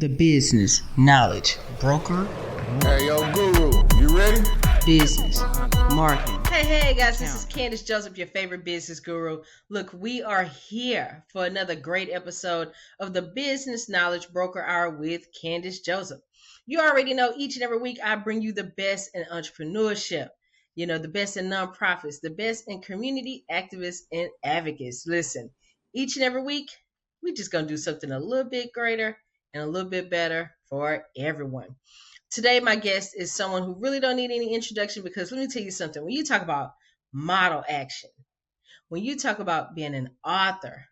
the business knowledge broker, Hey, yo, Guru, you ready? business, marketing. Hey guys, this is Candace Joseph, your favorite business guru. Look, we are here for another great episode of the Business Knowledge Broker Hour with Candace Joseph. You already know each and every week I bring you the best in entrepreneurship, the best in nonprofits, the best in community activists and advocates. Listen, each and every week, we're just going to do something a little bit greater and a little bit better for everyone. Today, my guest is someone who really don't need any introduction because let me tell you something. When you talk about model action, when you talk about being an author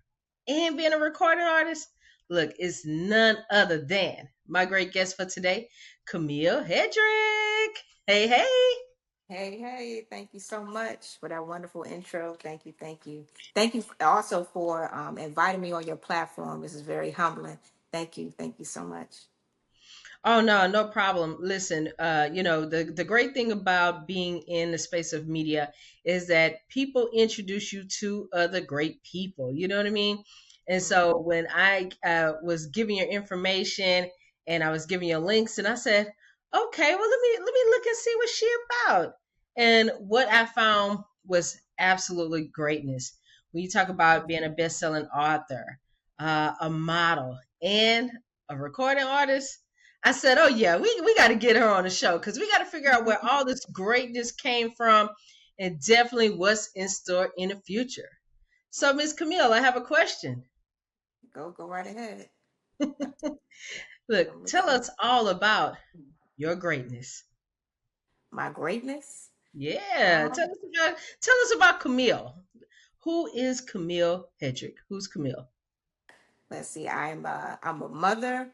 and being a recording artist, look, it's none other than my great guest for today, Camille Hedrick. Hey. Hey, thank you so much for that wonderful intro. Thank you. Thank you also for inviting me on your platform. This is very humbling. Thank you so much. Oh no problem. Listen, the great thing about being in the space of media is that people introduce you to other great people. You know what I mean? And so when I was giving your information and I was giving you links, and I said, okay, well let me look and see what she about. And what I found was absolutely greatness. When you talk about being a best-selling author, a model, and a recording artist, I said, oh, yeah, we got to get her on the show because we got to figure out where all this greatness came from and definitely what's in store in the future. So, Miss Camille, I have a question. Go right ahead. Look, tell us all about your greatness. My greatness. Yeah, tell us about Camille. Who is Camille Hedrick? Who's Camille? Let's see. I'm a mother.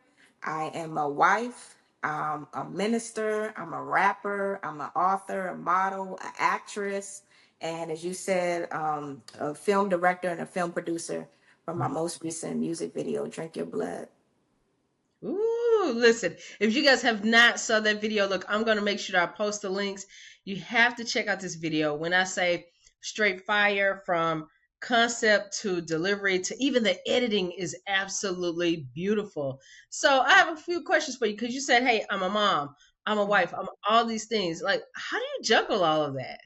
I am a wife. I'm a minister. I'm a rapper. I'm an author, a model, an actress, and as you said, a film director and a film producer for my most recent music video, "Drink Your Blood." Ooh, listen, if you guys have not saw that video, look, I'm going to make sure I post the links. You have to check out this video. When I say straight fire, from concept to delivery to even the editing is absolutely beautiful. So I have a few questions for you because you said, hey, I'm a mom, I'm a wife, I'm all these things. Like, how do you juggle all of that?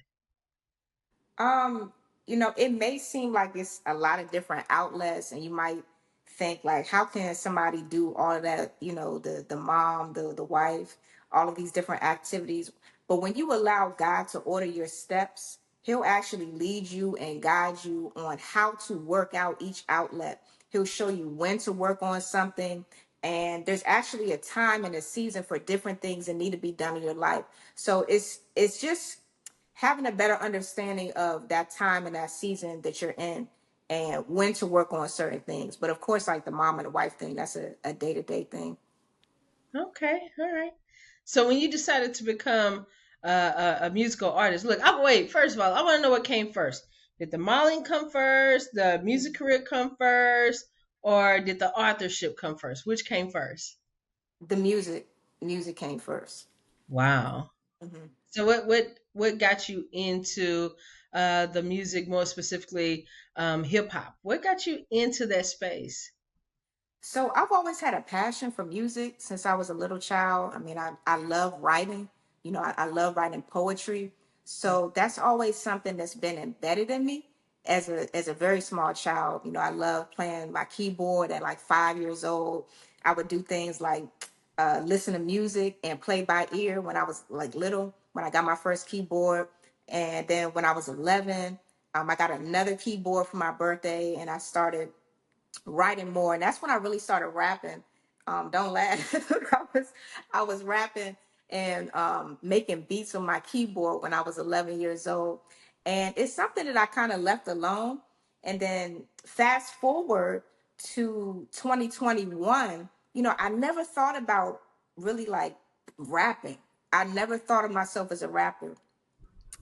Um, it may seem like it's a lot of different outlets, and you might think like, how can somebody do all of that? The mom, the wife, all of these different activities. But when you allow God to order your steps, He'll actually lead you and guide you on how to work out each outlet. He'll show you when to work on something. And there's actually a time and a season for different things that need to be done in your life. So it's just having a better understanding of that time and that season that you're in and when to work on certain things. But of course, like the mom and the wife thing, that's a day-to-day thing. Okay, all right. So when you decided to become a musical artist, look, I wait. First of all, I want to know what came first. Did the modeling come first? The music career come first? Or did the authorship come first? Which came first? The music came first. Wow. Mhm. So what got you into the music, more specifically hip hop? What got you into that space? So I've always had a passion for music since I was a little child. I mean, I love writing. I love writing poetry. So that's always something that's been embedded in me as a very small child. I love playing my keyboard at like 5 years old. I would do things like listen to music and play by ear when I was like little, when I got my first keyboard. And then when I was 11, I got another keyboard for my birthday and I started writing more, and that's when I really started rapping. Don't laugh. I was rapping and making beats on my keyboard when I was 11 years old, and it's something that I kind of left alone. And then fast forward to 2021, I never thought about really like rapping. I never thought of myself as a rapper.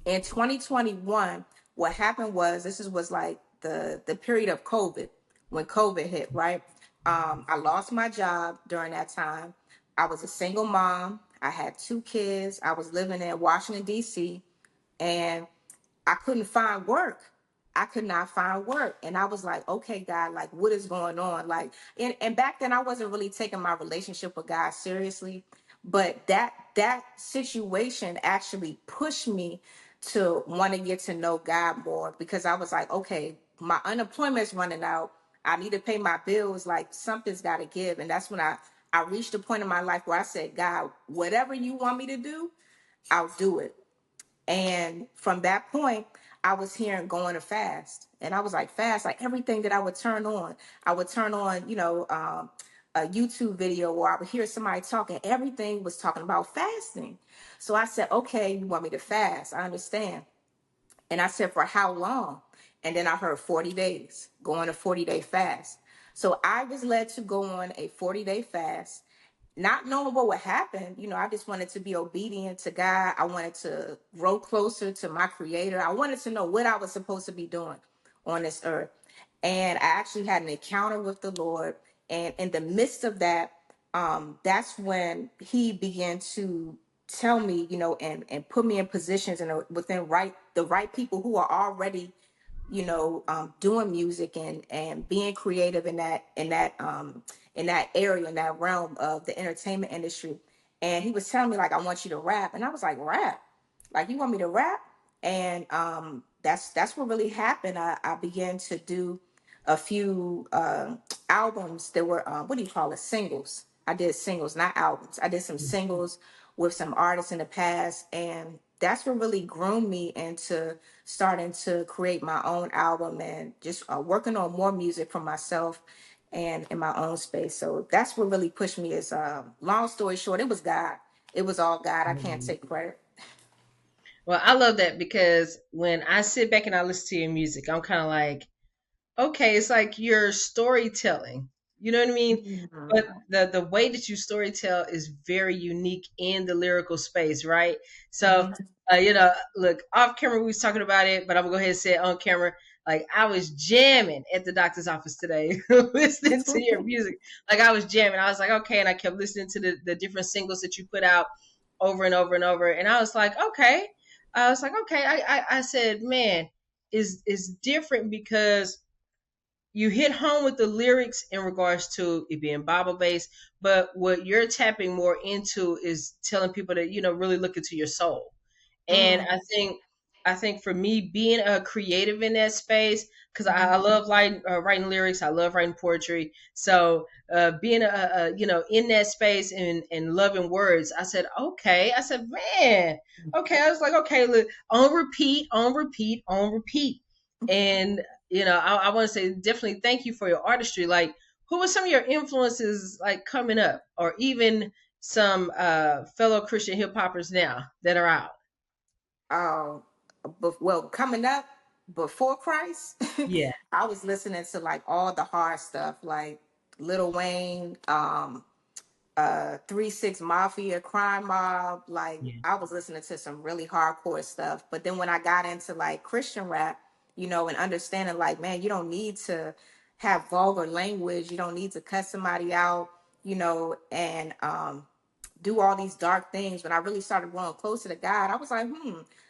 In 2021, what happened was was like the period of COVID, when COVID hit, right? I lost my job during that time. I was a single mom. I had two kids. I was living in Washington, D.C., and I couldn't find work. I could not find work. And I was like, okay, God, like, what is going on? Like, and back then I wasn't really taking my relationship with God seriously. But that situation actually pushed me to want to get to know God more, because I was like, okay, my unemployment's running out. I need to pay my bills. Like, something's got to give. And that's when I reached a point in my life where I said, God, whatever you want me to do, I'll do it. And from that point, I was hearing going to fast. And I was like, fast, like everything that I would turn on, a YouTube video, or I would hear somebody talking. Everything was talking about fasting. So I said, okay, you want me to fast? I understand. And I said, for how long? And then I heard 40 days, go on a 40-day fast. So I was led to go on a 40-day fast, not knowing what would happen. I just wanted to be obedient to God. I wanted to grow closer to my creator. I wanted to know what I was supposed to be doing on this earth. And I actually had an encounter with the Lord. And in the midst of that, that's when he began to tell me, and put me in positions and within the right people who are already, doing music and being creative in that area, in that realm of the entertainment industry. And he was telling me, like, I want you to rap. And I was like, rap? Like, you want me to rap? And that's what really happened. I began to do a few albums that were, what do you call it, singles. I did singles, not albums. I did some singles with some artists in the past, and that's what really groomed me into starting to create my own album and just working on more music for myself and in my own space. So that's what really pushed me. Is long story short, it was God. It was all God. I can't take credit. Well, I love that because when I sit back and I listen to your music, I'm kind of like, okay, it's like you're storytelling. You know what I mean? But Mhm. the way that you storytell is very unique in the lyrical space, right? So, Mhm. look, off camera we was talking about it, but I'm gonna go ahead and say it on camera. Like I was jamming at the doctor's office today, listening to your music. Like I was jamming. I was like, okay, and I kept listening to the different singles that you put out over and over and over. And I was like, okay. I was like, okay. I said, man, is different because you hit home with the lyrics in regards to it being Bible based, but what you're tapping more into is telling people to, really look into your soul. And Mhm. I think for me being a creative in that space, because I Mhm. love writing lyrics, I love writing poetry. So being in that space and loving words, I said okay. I said man, okay. I was like okay, look, on repeat, on repeat, on repeat, and I want to say definitely thank you for your artistry. Like, who were some of your influences like coming up, or even some fellow Christian hip hoppers now that are out? uh, well, coming up before Christ, Yeah, I was listening to like all the hard stuff, like Lil Wayne, 3 6 Mafia, Crime Mob. Like yeah, I was listening to some really hardcore stuff. But then when I got into like Christian rap, and understanding like, man, you don't need to have vulgar language, you don't need to cuss somebody out, and do all these dark things. When I really started growing closer to God, I was like,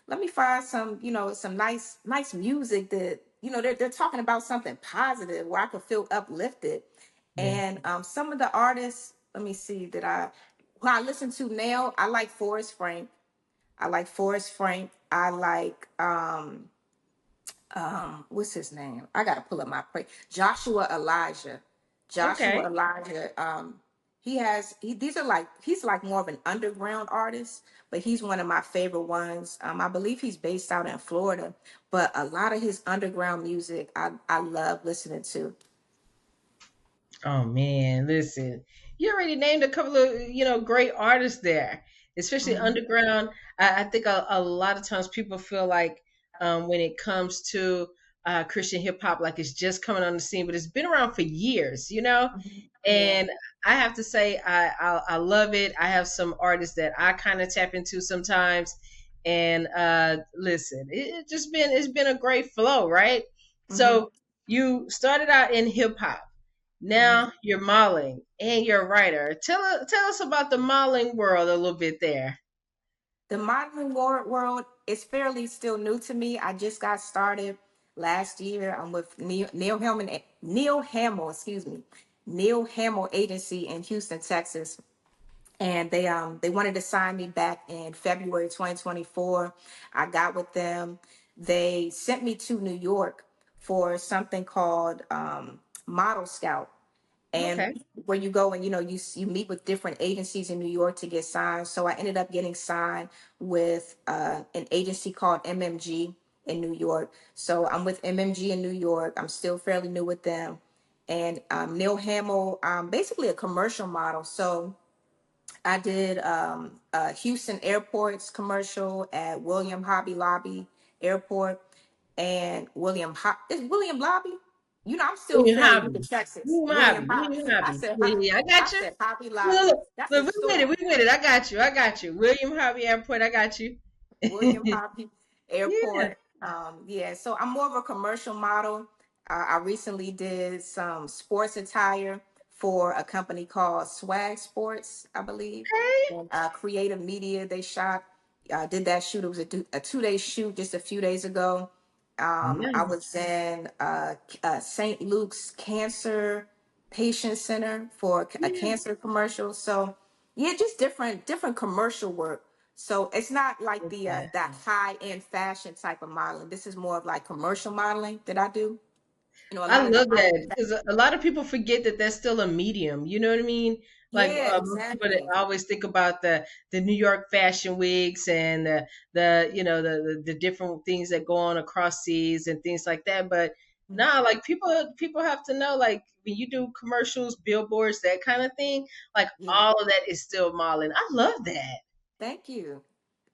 let me find some, some nice music that, they're talking about something positive where I could feel uplifted. yeah. And some of the artists, let me see, who I listen to now, I like Forrest Frank. I like Forrest Frank. I like what's his name? I gotta pull up my Joshua Elijah. Okay. Joshua Elijah. These are like, he's like more of an underground artist, but he's one of my favorite ones. I believe he's based out in Florida, but a lot of his underground music I love listening to. Oh man, listen, you already named a couple of great artists there, especially Mhm. underground. I think a lot of times people feel like when it comes to Christian hip hop, like it's just coming on the scene, but it's been around for years, Mhm. Yeah. And I have to say, I love it. I have some artists that I kind of tap into sometimes, and listen, it's been a great flow, right? Hmm. So you started out in hip hop. Hmm. Now you're modeling and you're a writer. Tell us about the modeling world a little bit there. The modeling world is fairly still new to me. I just got started last year. I'm with Neil Hamill Agency in Houston, Texas, and they wanted to sign me back in February 2024. I got with them. They sent me to New York for something called Model Scout, and Okay. where you go and you meet with different agencies in New York to get signed. So I ended up getting signed with an agency called MMG in New York. So I'm with MMG in New York. I'm still fairly new with them, and Neil Hamill, basically a commercial model. So I did Houston Airport's commercial at William Hobby Lobby Airport, and is William Lobby? I'm still William fairly new to Hobby. Texas. William William Hobby. Hobby. William I Hobby. said Yeah, yeah, I got I you. said Hobby Lobby. Look, That's look, a we with it. store. We with it. I got you. I got you. William Hobby Airport. I got you. William Hobby Yeah. Airport. Yeah, so I'm more of a commercial model. I recently did some sports attire for a company called Swag Sports, I believe. Hey. And creative media they shot. Did that shoot. It was a 2 day shoot just a few days ago. I Nice. was in St. Luke's Cancer Patient Center for a Yeah. cancer commercial. So yeah, just different commercial work. So it's not like Love the that. that high end fashion type of modeling. This is more of like commercial modeling that I do. A I lot of the love high that because a lot of people forget that that's still a medium. You know what I mean? Like yeah, most people that exactly. always think about the New York Fashion Weeks and the the different things that go on across seas and things like that. But nah, Mhm. like people have to know, like when you do commercials, billboards, that kind of thing, like Yeah. all of that is still modeling. I love that. Thank you.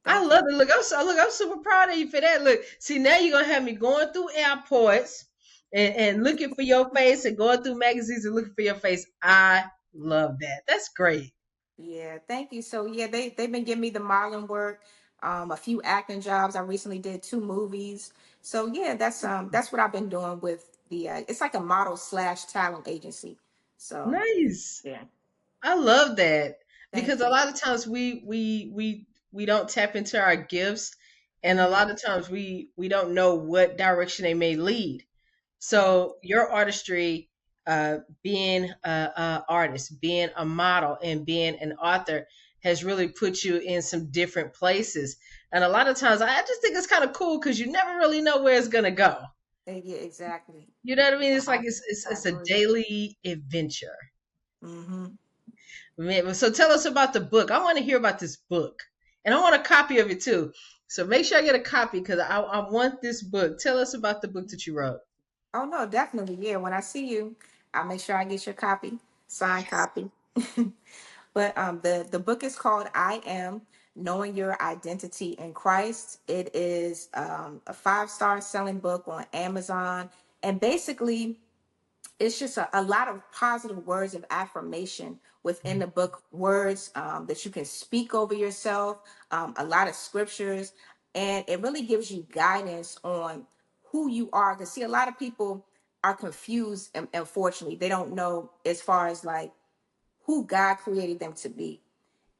I Thank love you. it. I'm super proud of you for that. Look, see now you're gonna have me going through airports and looking for your face and going through magazines and looking for your face. I love that. That's great. Yeah, thank you. So yeah, they've been giving me the modeling work, a few acting jobs. I recently did 2 movies. So yeah, that's what I've been doing with the it's like a model slash talent agency. So Nice. yeah, I love that because thank a you. lot of times we don't tap into our gifts, and a Hmm. lot of times we don't know what direction they may lead. So your artistry, being a artist, being a model, and being an author has really put you in some different places. And a lot of times, I just think it's kind of cool because you never really know where it's gonna go. Yeah, exactly. You know what I mean? It's like I, I it's a agree. daily adventure. Hmm. Man, so tell us about the book. I want to hear about this book, and I want a copy of it too. So make sure I get a copy because I want this book. Tell us about the book that you wrote. Oh no, definitely. Yeah, when I see you, I'll make sure I get your copy, signed Yes. copy. But the book is called I Am Knowing Your Identity in Christ. It is a 5-star selling book on Amazon, and basically it's just a lot of positive words of affirmation within the book, words that you can speak over yourself, a lot of scriptures, and it really gives you guidance on who you are. Because see, a lot of people are confused, and unfortunately they don't know as far as like who God created them to be.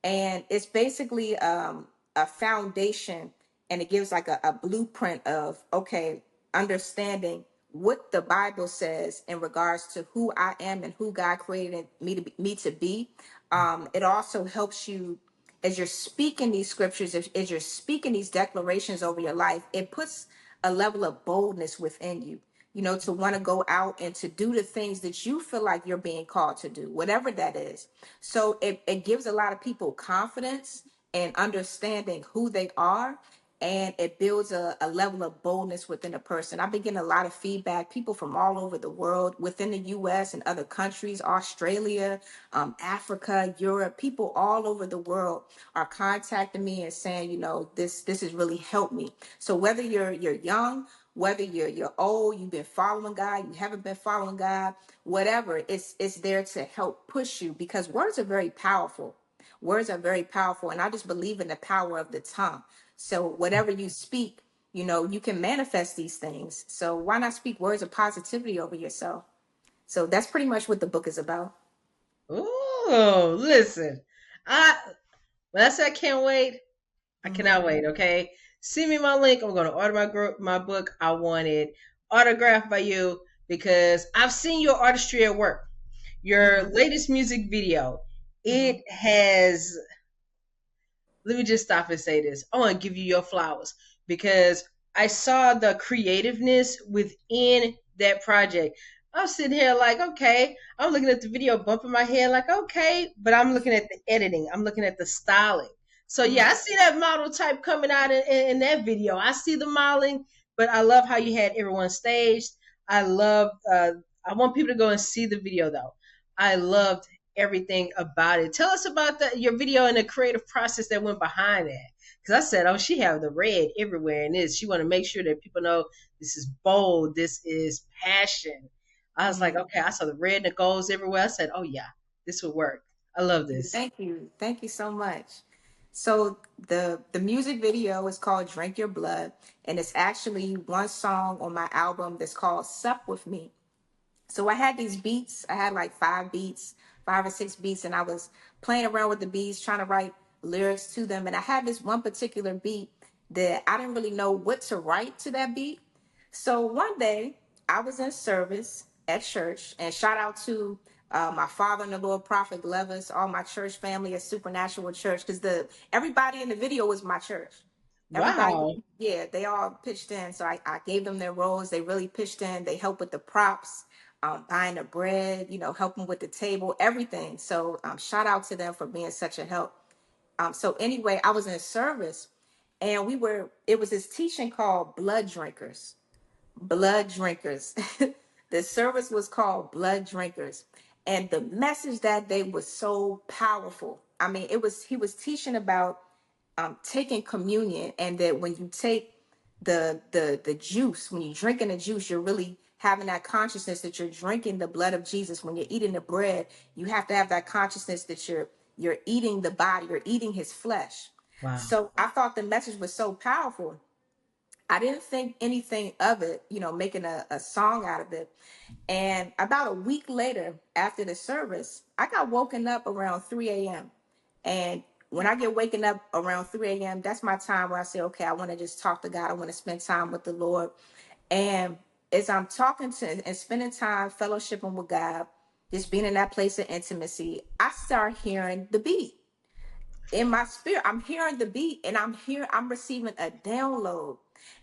And it's basically a foundation, and it gives like a blueprint of okay, understanding what the Bible says in regards to who I am and who God created me to be. It also helps you as you're speaking these scriptures, as you're speaking these declarations over your life. It puts a level of boldness within you, to want to go out and to do the things that you feel like you're being called to do, whatever that is. So it gives a lot of people confidence and understanding who they are. And it builds a level of boldness within a person. I've been getting a lot of feedback, people from all over the world, within the US and other countries, Australia, Africa, Europe, people all over the world are contacting me and saying, this has really helped me. So whether you're young, whether you're old, you've been following God, you haven't been following God, whatever, it's there to help push you, because words are very powerful. Words are very powerful, and I just believe in the power of the tongue. So whatever you speak, you can manifest these things. So why not speak words of positivity over yourself? So that's pretty much what the book is about. Oh, listen. I When I say I can't wait, I Hmm. cannot wait. Okay, send me my link. I'm going to order my book. I want it autographed by you because I've seen your artistry at work. Your Hmm. latest music video, Hmm. it has, let me just stop and say this. I want to give you your flowers because I saw the creativeness within that project. I'm sitting here like, okay, I'm looking at the video, bumping my head like, okay, but I'm looking at the editing, I'm looking at the styling. So yeah, I Hmm. see that model type coming out in that video. I see the modeling, but I love how you had everyone staged. I love. I want people to go and see the video though. I loved everything about it. Tell us about your video and the creative process that went behind that. Because I said, oh, she have the red everywhere in this. She want to make sure that people know this is bold, this is passion. I was like, Hmm. okay, I saw the red and the golds everywhere. I said, oh yeah, this would work. I love this. Thank you so much. So the music video is called "Drink Your Blood," and it's actually one song on my album that's called "Sup with Me." So I had these beats. I had like five beats, 5 or 6 beats, and I was playing around with the beats, trying to write lyrics to them. And I had this one particular beat that I didn't really know what to write to that beat. So one day I was in service at church, and shout out to my father and the Lord Prophet Glevis, all my church family at Supernatural Church, because the everybody in the video was my church. Everybody, Wow. yeah, they all pitched in. So I gave them their roles. They really pitched in. They helped with the props, buying the bread, helping with the table, everything. So shout out to them for being such a help. So anyway, I was in service, and it was this teaching called Blood Drinkers. Blood Drinkers. The service was called Blood Drinkers. And the message that day was so powerful. I mean, he was teaching about taking communion, and that when you take the juice, when you're drinking the juice, you're really having that consciousness that you're drinking the blood of Jesus. When you're eating the bread, you have to have that consciousness that you're eating the body, you're eating his flesh. Wow. So I thought the message was so powerful. I didn't think anything of it, making a song out of it. And about a week later, after the service, I got woken up around 3 a.m. And when I get waking up around 3 a.m., that's my time where I say, okay, I want to just talk to God. I want to spend time with the Lord. And as I'm talking to and spending time fellowshipping with God, just being in that place of intimacy, I start hearing the beat in my spirit. I'm hearing the beat, and I'm receiving a download,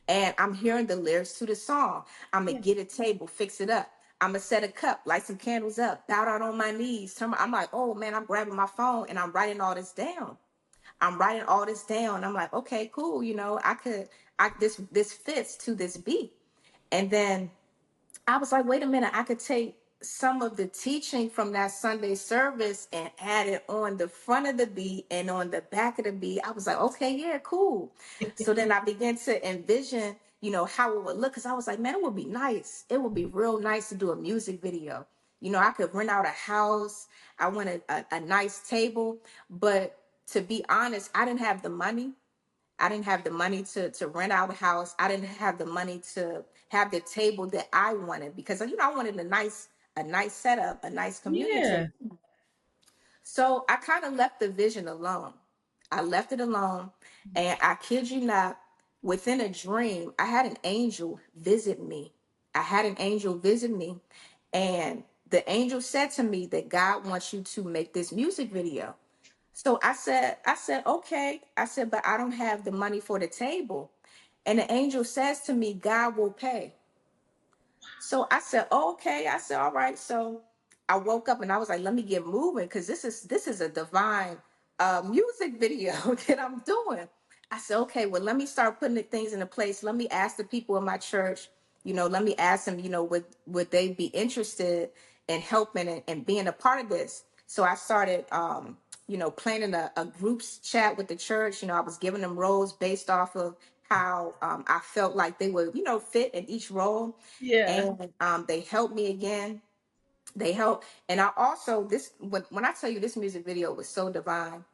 and I'm hearing the lyrics to the song. I'm gonna Yeah. get a table, fix it up. I'm gonna set a cup, light some candles up, bow down on my knees. I'm like, oh man, I'm grabbing my phone and I'm writing all this down. I'm writing all this down. I'm like, okay, cool. This fits to this beat. And then I was like, wait a minute, I could take some of the teaching from that Sunday service and add it on the front of the beat and on the back of the beat. I was like, okay, yeah, cool. So then I began to envision, how it would look. Cause I was like, man, it would be nice. It would be real nice to do a music video. I could rent out a house. I wanted a nice table. But to be honest, I didn't have the money. I didn't have the money to rent out a house. I didn't have the money to have the table that I wanted, because I wanted a nice setup, a nice community. Yeah. So I kind of left the vision alone. I left it alone, and I kid you not, within a dream, I had an angel visit me. I had an angel visit me, and the angel said to me that God wants you to make this music video. So I said, okay. I said, but I don't have the money for the table. And the angel says to me, God will pay. So I said, oh, okay. I said, all right. So I woke up and I was like, let me get moving, because this is a divine music video that I'm doing. I said, okay, well, let me start putting the things into place. Let me ask the people in my church, let me ask them, would they be interested in helping and being a part of this? So I started, planning a groups chat with the church. I was giving them roles based off of how I felt like they would, fit in each role. Yeah. And they helped me again. They helped. And I also, when I tell you, this music video was so divine,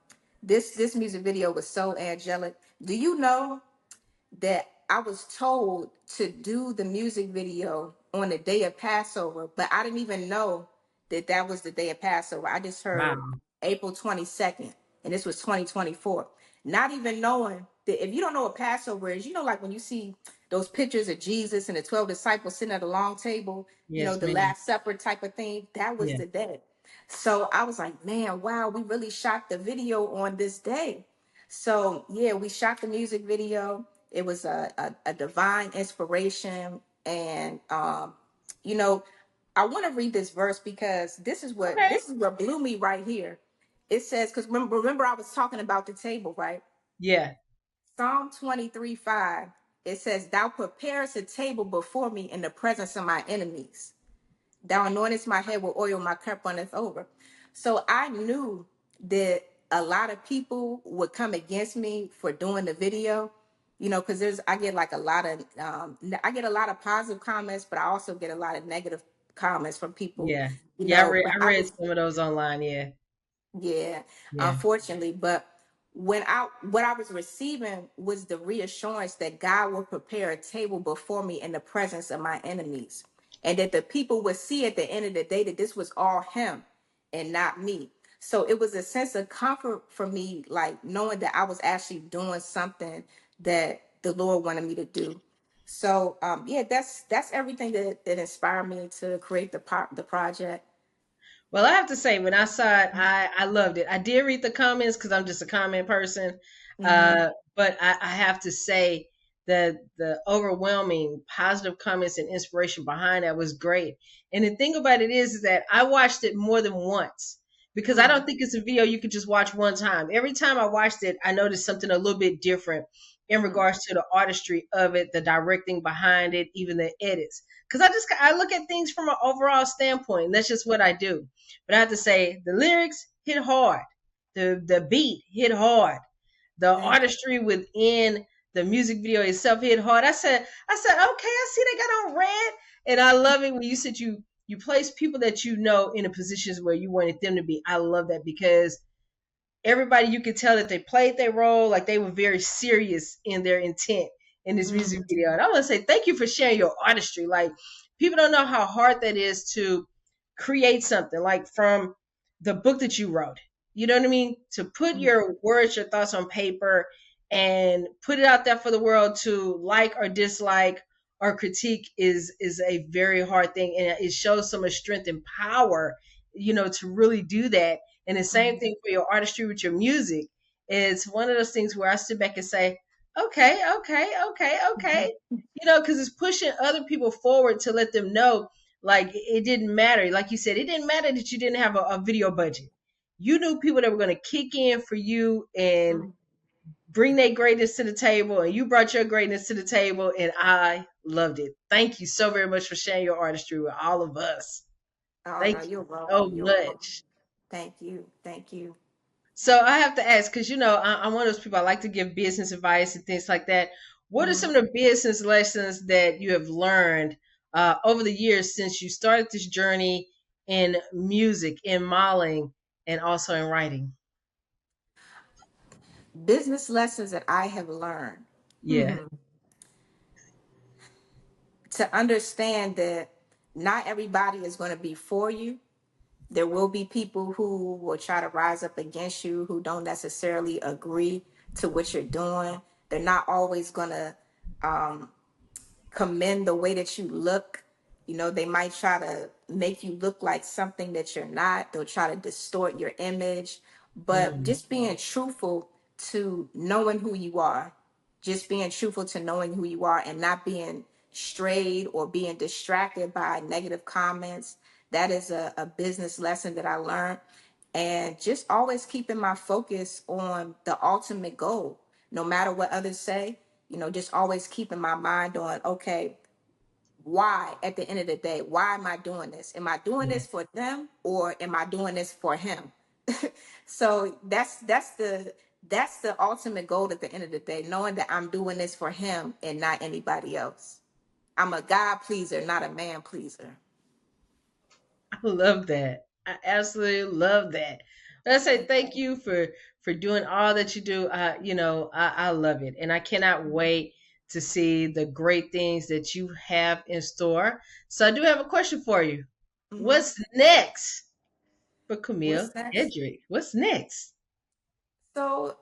this music video was so angelic. Do you know that I was told to do the music video on the day of Passover, but I didn't even know that that was the day of Passover. I just heard Wow. April 22nd, and this was 2024. Not even knowing if you don't know what Passover is, like when you see those pictures of Jesus and the 12 disciples sitting at a long table, Yes, the ma'am. Last Supper type of thing, that was Yeah. the day. So I was like, man, wow, we really shot the video on this day. So yeah, we shot the music video. It was a divine inspiration. And you know, I want to read this verse because Okay. this is what blew me right here. It says, because remember I was talking about the table, right? Yeah. Psalm 23:5. It says, Thou preparest a table before me in the presence of my enemies. Thou anointest my head with oil, my cup runneth over. So I knew that a lot of people would come against me for doing the video, because I get like I get a lot of positive comments, but I also get a lot of negative comments from people, Yeah. Yeah, but I I read was some of those online. Yeah. yeah, Yeah. unfortunately, but what I was receiving was the reassurance that God will prepare a table before me in the presence of my enemies, and that the people would see at the end of the day that this was all Him and not me. So it was a sense of comfort for me, like knowing that I was actually doing something that the Lord wanted me to do. So yeah, that's everything that inspired me to create the project. Well, I have to say, when I saw it, I loved it. I did read the comments because I'm just a comment person. Mm-hmm. But I have to say that the overwhelming positive comments and inspiration behind that was great. And the thing about it is that I watched it more than once because I don't think it's a video you could just watch one time. Every time I watched it, I noticed something a little bit different in regards to the artistry of it, the directing behind it, even the edits. Because I look at things from an overall standpoint. And that's just what I do. But I have to say the lyrics hit hard. The beat hit hard. The Thank you. artistry within the music video itself hit hard. I said, okay, I see they got on red. And I love it when you said you place people that you know in the positions where you wanted them to be. I love that because everybody, you could tell that they played their role, like they were very serious in their intent in this music Mhm. video. And I want to say thank you for sharing your artistry. Like, people don't know how hard that is to create something like from the book that you wrote. You know what I mean? To put Mhm. your words, your thoughts on paper and put it out there for the world to like or dislike or critique is a very hard thing, and it shows so much strength and power, to really do that. And the same Mhm. thing for your artistry with your music. It's one of those things where I sit back and say, okay, okay, okay, okay. Because it's pushing other people forward to let them know, like, it didn't matter. Like you said, it didn't matter that you didn't have a video budget. You knew people that were going to kick in for you and Mhm. bring their greatness to the table, and you brought your greatness to the table, and I loved it. Thank you so very much for sharing your artistry with all of us. Oh Thank no, you you're so welcome. You're welcome. much. Thank you. Thank you. So I have to ask, because I'm one of those people, I like to give business advice and things like that. What are Mhm. some of the business lessons that you have learned over the years since you started this journey in music, in modeling, and also in writing? Business lessons that I have learned. Yeah, Hmm. To understand that not everybody is going to be for you. There will be people who will try to rise up against you who don't necessarily agree to what you're doing. They're not always going to commend the way that you look. They might try to make you look like something that you're not. They'll try to distort your image. But mm, just being truthful to knowing who you are, just being truthful to knowing who you are and not being strayed or being distracted by negative comments. That is a business lesson that I learned. And just always keeping my focus on the ultimate goal, no matter what others say, just always keeping my mind on, okay, why at the end of the day, why am I doing this? Am I doing yeah. this for them or am I doing this for him? So that's the ultimate goal at the end of the day, knowing that I'm doing this for him and not anybody else. I'm a God pleaser, not a man pleaser. I love that. I absolutely love that. And I say thank you for doing all that you do. I love it, and I cannot wait to see the great things that you have in store. So I do have a question for you. Hmm. What's next for Camille What's next? Hedrick? What's next? So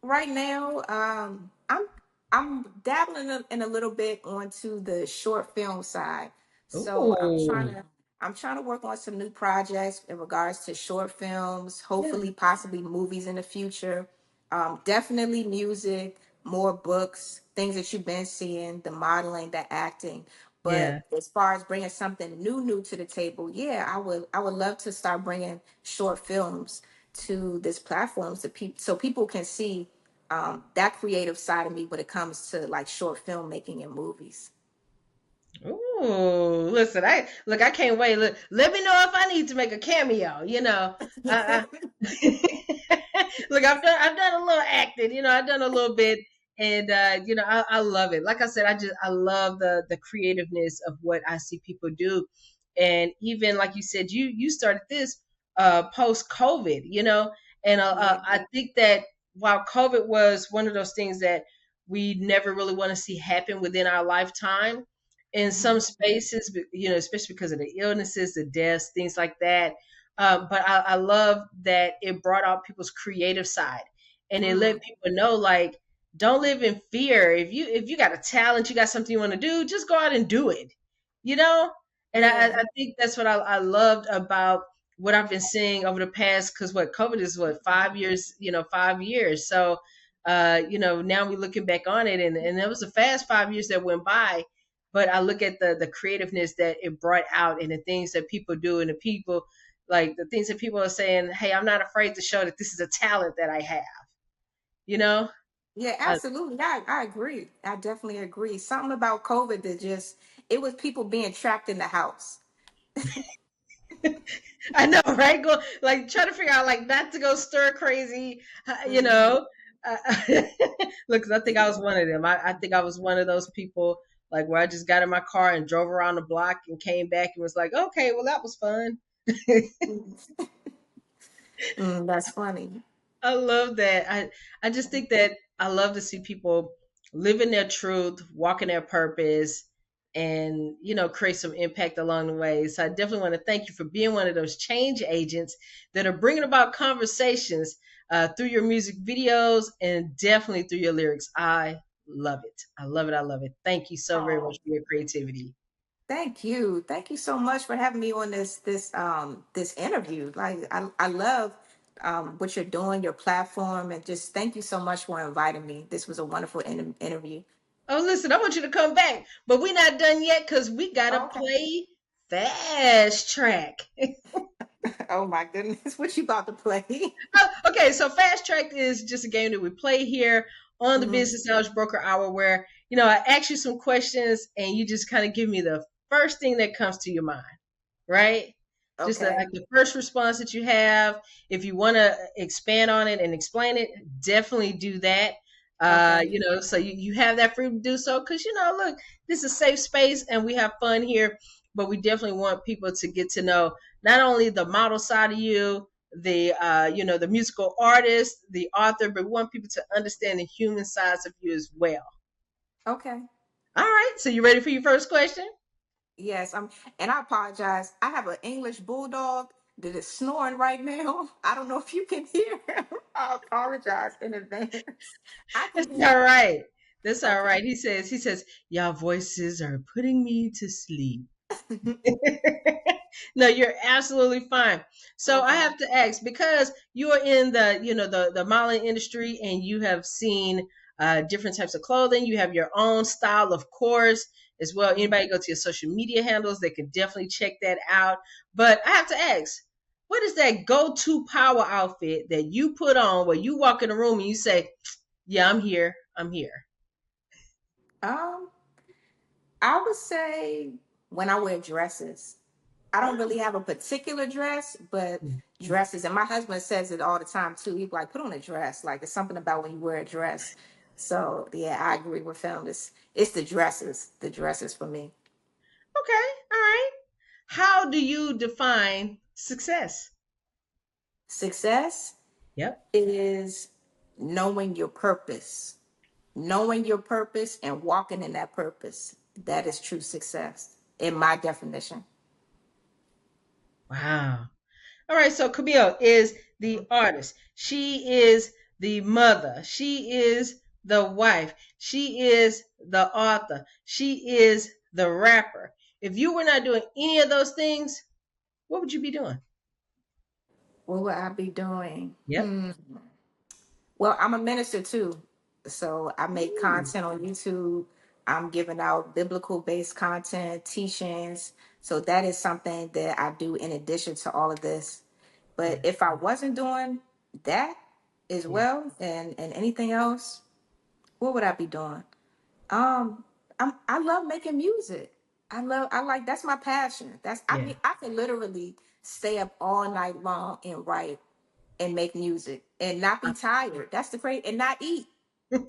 Right now, I'm dabbling in a little bit onto the short film side. So Ooh, I'm trying to work on some new projects in regards to short films, yeah, hopefully possibly movies in the future. Definitely music, more books, things that you've been seeing, the modeling, the acting. But yeah. as far as bringing something new to the table, yeah, I would love to start bringing short films to this platform so people can see that creative side of me when it comes to like short filmmaking and movies. Ooh, listen, I can't wait. Look, let me know if I need to make a cameo. Look, I've done a little acting. I've done a little bit, and I love it. Like I said, I love the creativeness of what I see people do, and even like you said, you started this post COVID. And Yeah. I think that while COVID was one of those things that we never really want to see happen within our lifetime in some Mhm. spaces, especially because of the illnesses, the deaths, things like that. But I love that it brought out people's creative side, and it let Mm, people know, like, don't live in fear. If you got a talent, you got something you want to do, just go out and do it. You know, and I yeah. think that's what I loved about what I've been seeing over the past, because what COVID is, what, 5 years, 5 years. So, now we're looking back on it, and it was a fast 5 years that went by, but I look at the creativeness that it brought out and the things that people do and the people, like the things that people are saying, hey, I'm not afraid to show that this is a talent that I have, you know? Yeah, I, absolutely. I agree. I definitely agree. Something about COVID that just it was people being trapped in the house. I know, right? Go, like, try to figure out, like, not to go stir crazy, you Hmm. know? Uh, Look, 'cause I think I was one of them. I think I was one of those people, like, where I just got in my car and drove around the block and came back and was like, okay, well, that was fun. That's funny. I love that. I just think that I love to see people living their truth, walking their purpose, and create some impact along the way. So I definitely want to thank you for being one of those change agents that are bringing about conversations through your music videos and definitely through your lyrics. I love it. I love it. I love it. Thank you so very much Oh, for your creativity. thank you. Thank you so much for having me on this interview. Like I love what you're doing, your platform, and just thank you so much for inviting me. This was a wonderful interview. Oh, listen, I want you to come back, but we're not done yet because we got to Okay. play Fast Track. Oh my goodness, what you about to play? Okay, so Fast Track is just a game that we play here on the Mhm. Business Knowledge Broker Hour where, I ask you some questions and you just kind of give me the first thing that comes to your mind, right? Just Okay. like the first response that you have. If you want to expand on it and explain it, definitely do that. Okay. So you have that freedom to do so because, look, this is a safe space and we have fun here, but we definitely want people to get to know not only the model side of you, the musical artist, the author, but we want people to understand the human sides of you as well. Okay. All right, so you ready for your first question? Yes, and I apologize. I have an English bulldog that is snoring right now. I don't know if you can hear him. I apologize in advance. I That's can all hear him. right. That's all Okay. right. He says, y'all voices are putting me to sleep. No, you're absolutely fine. So I Okay. have to ask, because you are in the modeling industry and you have seen different types of clothing. You have your own style, of course, as well. Mhm. Anybody go to your social media handles, they can definitely check that out. But I have to ask, what is that go-to power outfit that you put on where you walk in a room and you say, "Yeah, I'm here. I'm here." Um, I would say when I wear dresses. I don't really have a particular dress, but dresses. And my husband says it all the time too. He's like, put on a dress. Like it's something about when you wear a dress. So yeah, I agree with him. It's the dresses for me. Okay, all right. How do you define success? Success Yep. is knowing your purpose, knowing your purpose and walking in that purpose. That is true success in my definition. Wow. All right, so Camille is the artist. She is the mother. She is the wife. She is the author. She is the rapper. If you were not doing any of those things, what would you be doing? What would I be doing? Yep. Well, I'm a minister too. So I make Ooh. content on YouTube. I'm giving out biblical based content, teachings. So that is something that I do in addition to all of this. Yeah. But if I wasn't doing that as Yeah. well and anything else, what would I be doing? Um, I love making music. I like that's my passion. I Yeah. mean I can literally stay up all night long and write and make music and not be tired. That's the crazy and not eat.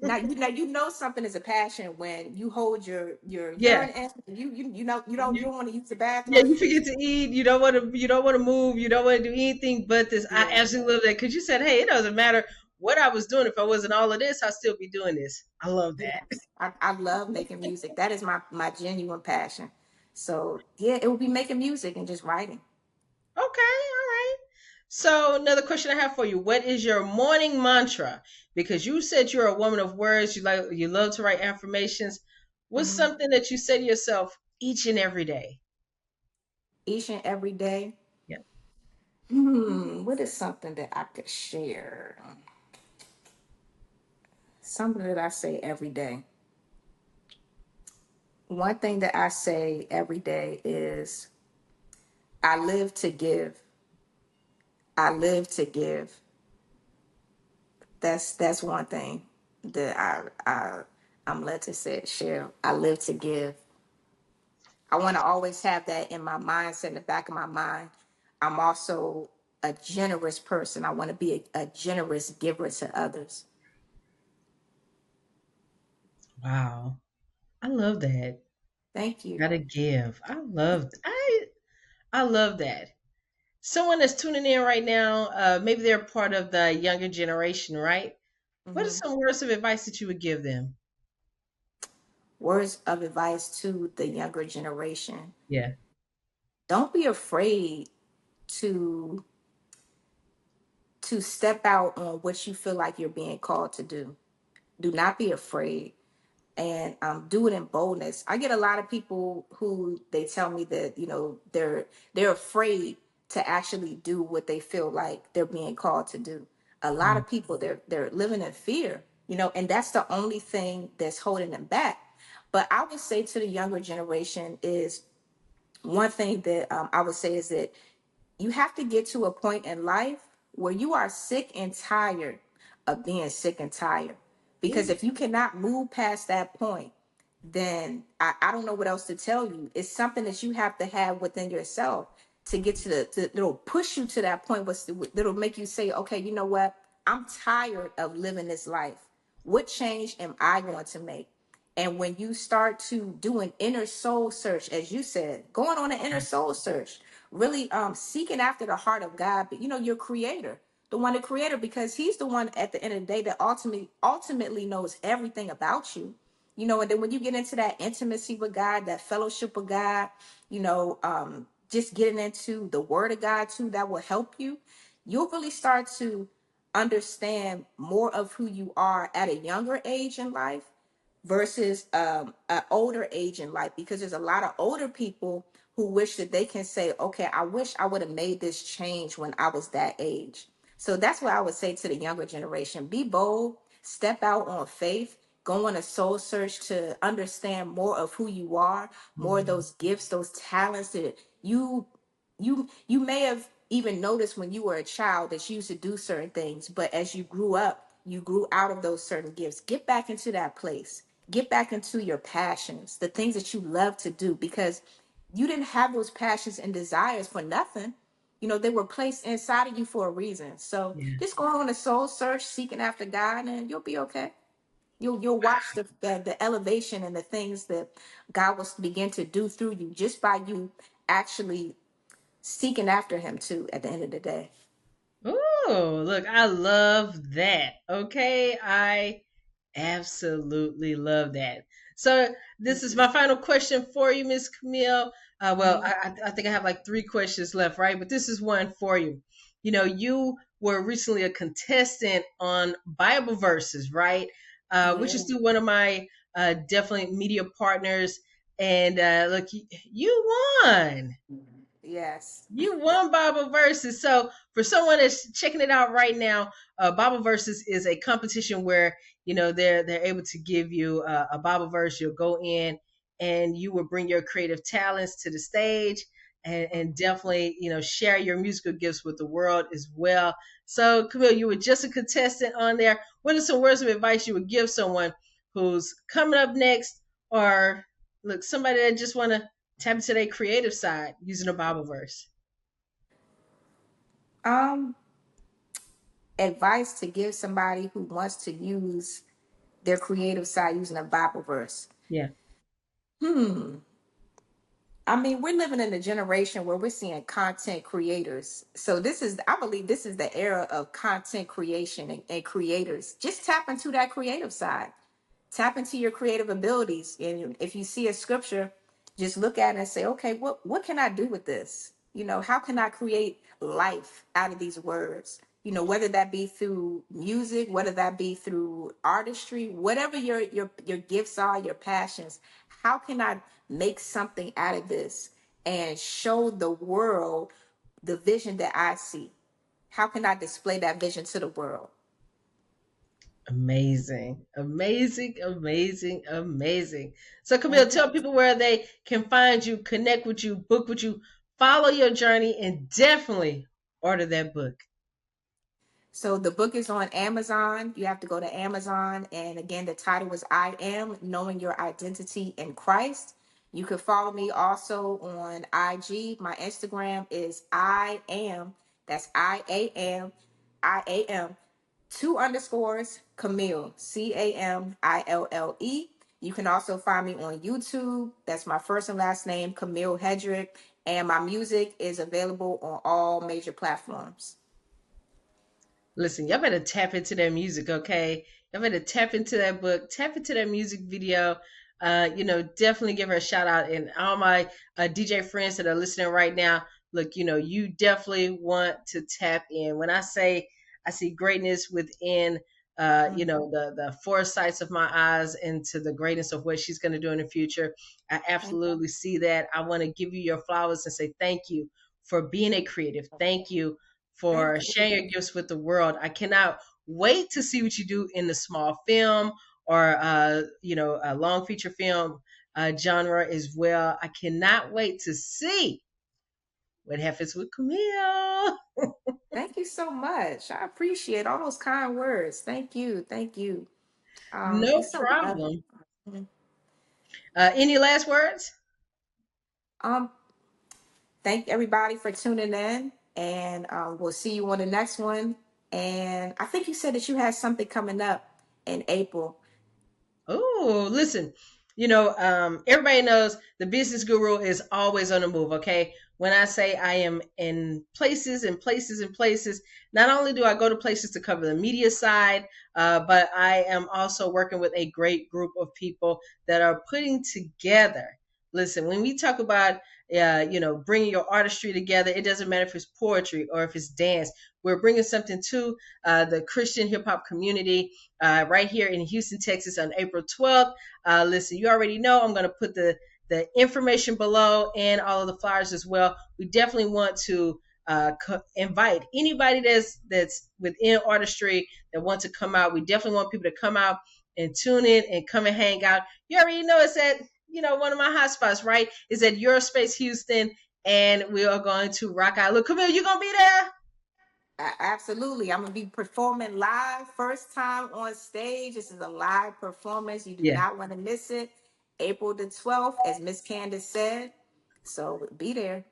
Now you know something is a passion when you hold your Yeah. urine in. You You, don't want to use the yeah, bathroom. you forget to eat. You don't want to move. You don't want to do anything but this. I Yeah, absolutely love that because you said, "Hey, it doesn't matter what I was doing. If I wasn't all of this, I'd still be doing this." I love that. yes. I love making music. That is my genuine passion. So yeah, it would be making music and just writing. Okay, all right. So another question I have for you: what is your morning mantra? Because you said you're a woman of words. You love to write affirmations. What's Mhm. something that you say to yourself each and every day? Each and every day. Yeah. What is something that I could share? Something that I say every day. One thing that I say every day is I live to give. I live to give. That's one thing that I'm led to say share. I live to give. I want to always have that in my mindset, in the back of my mind. I'm also a generous person. I want to be a generous giver to others. Wow, I love that. Thank you. Gotta give. I love that. Someone that's tuning in right now, maybe they're part of the younger generation, right? What are Hmm. some words of advice that you would give them? Words of advice to the younger generation. Yeah. Don't be afraid to step out on what you feel like you're being called to do. Do not be afraid and do it in boldness. I get a lot of people who they tell me that they're afraid to actually do what they feel like they're being called to do. A lot Mm. of people they're living in fear, and that's the only thing that's holding them back. But I would say to the younger generation is one thing that I would say is that you have to get to a point in life where you are sick and tired of being sick and tired. Because Ooh. if you cannot move past that point, then I don't know what else to tell you. It's something that you have to have within yourself to get it'll push you to that point that'll make you say, okay, you know what? I'm tired of living this life. What change am I going to make? And when you start to do an inner soul search, as you said, going on an inner soul search, really seeking after the heart of God, but your creator, the one, the creator, because he's the one at the end of the day that ultimately knows everything about you. And then when you get into that intimacy with God, that fellowship with God, just getting into the word of God too, that will help you. You'll really start to understand more of who you are at a younger age in life versus an older age in life, because there's a lot of older people who wish that they can say, okay, I wish I would have made this change when I was that age. So that's what I would say to the younger generation: be bold, step out on faith, go on a soul search to understand more of who you are, more of Mhm. those gifts, those talents that you may have even noticed when you were a child that you used to do certain things, but as you grew up, you grew out of those certain gifts. Get back into that place. Get back into your passions, the things that you love to do, because you didn't have those passions and desires for nothing. They were placed inside of you for a reason. So Yeah. just go on a soul search, seeking after God, and you'll be okay. You'll watch the elevation and the things that God will begin to do through you just by you actually seeking after Him too. At the end of the day. Ooh, look, I love that. Okay, I absolutely love that. So this Thank is you. my final question for you, Miss Camille. Well, Mhm. I think I have like three questions left, right? But this is one for you. You were recently a contestant on Bible verses, right? Which Yeah. is through one of my definitely media partners. And look, you won. Yes. You won Bible Versus. So for someone that's checking it out right now, Bible Versus is a competition where they're able to give you a Bible verse. You'll go in and you will bring your creative talents to the stage and definitely share your musical gifts with the world as well. So Camille, you were just a contestant on there. What are some words of advice you would give someone who's coming up next, or look somebody that just want to tap into their creative side using a Bible verse? Um, Advice to give somebody who wants to use their creative side using a Bible verse. Yeah. Hmm. I mean, we're living in a generation where we're seeing content creators. So I believe this is the era of content creation and creators. Just tap into that creative side. Tap into your creative abilities. And if you see a scripture, just look at it and say, okay, what can I do with this? How can I create life out of these words? Whether that be through music, whether that be through artistry, whatever your gifts are, your passions, how can I make something out of this and show the world the vision that I see? How can I display that vision to the world? Amazing. Amazing. Amazing. Amazing. So Camille, Thank you. tell people where they can find you, connect with you, book with you, follow your journey, and definitely order that book. So the book is on Amazon. You have to go to Amazon. And again, the title is I Am Knowing Your Identity in Christ. You can follow me also on IG. My Instagram is I am, that's I am, two underscores, Camille, Camille. You can also find me on YouTube. That's my first and last name, Camille Hedrick. And my music is available on all major platforms. Listen, y'all better tap into that music, okay? Y'all better tap into that book, tap into that music video. Definitely give her a shout out. And all my DJ friends that are listening right now, look, you definitely want to tap in. When I say I see greatness within, the foresights of my eyes into the greatness of what she's going to do in the future, I Thank absolutely see that. I want to give you your flowers and say thank you for being a creative. Thank you for thank you. sharing your gifts with the world. I cannot wait to see what you do in the small film or a long feature film genre as well. I cannot wait to see what happens with Camille. Thank you so much. I appreciate all those kind words. Thank you. Thank you. No It's so lovely. problem. Any last words? Um, Thank everybody for tuning in, and we'll see you on the next one. And I think you said that you had something coming up in April. Oh, listen, everybody knows the business guru is always on the move, okay? When I say I am in places and places and places, not only do I go to places to cover the media side, but I am also working with a great group of people that are putting together. Listen, when we talk about, bringing your artistry together, it doesn't matter if it's poetry or if it's dance. We're bringing something to the Christian hip hop community right here in Houston, Texas on April 12th. Listen, you already know I'm going to put the information below and all of the flyers as well. We definitely want to invite anybody that's within artistry that wants to come out. We definitely want people to come out and tune in and come and hang out. You already know it's at one of my hot spots, right? Is at Your Space Houston, and we are going to rock out. Look, Camille, you gonna be there? Absolutely. I'm going to be performing live, first time on stage. This is a live performance. You do Yeah. not want to miss it. April the 12th, as Miss Candace said. So be there.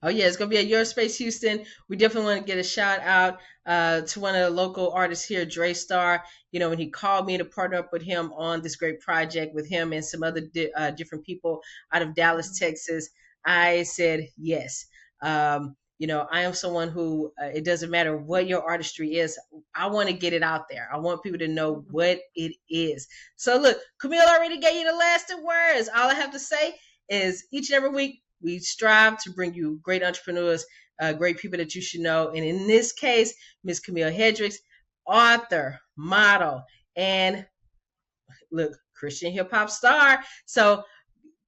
Oh yeah, it's gonna be at Your Space Houston. We definitely want to get a shout out to one of the local artists here, Dre Star. When he called me to partner up with him on this great project with him and some other different people out of Dallas, Texas, I said yes. I am someone who it doesn't matter what your artistry is. I want to get it out there. I want people to know what it is. So look, Camille already gave you the last two words. All I have to say is each and every week we strive to bring you great entrepreneurs great people that you should know. And in this case, Miss Camille Hedrick, author, model, and look, Christian hip hop star. So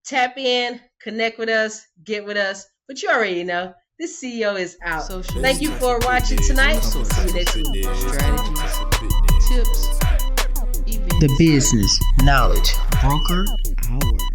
tap in, connect with us, get with us. But you already know, this CEO is out. Social Thank you for watching tonight. See you next week. strategies, tips, the business knowledge broker hour.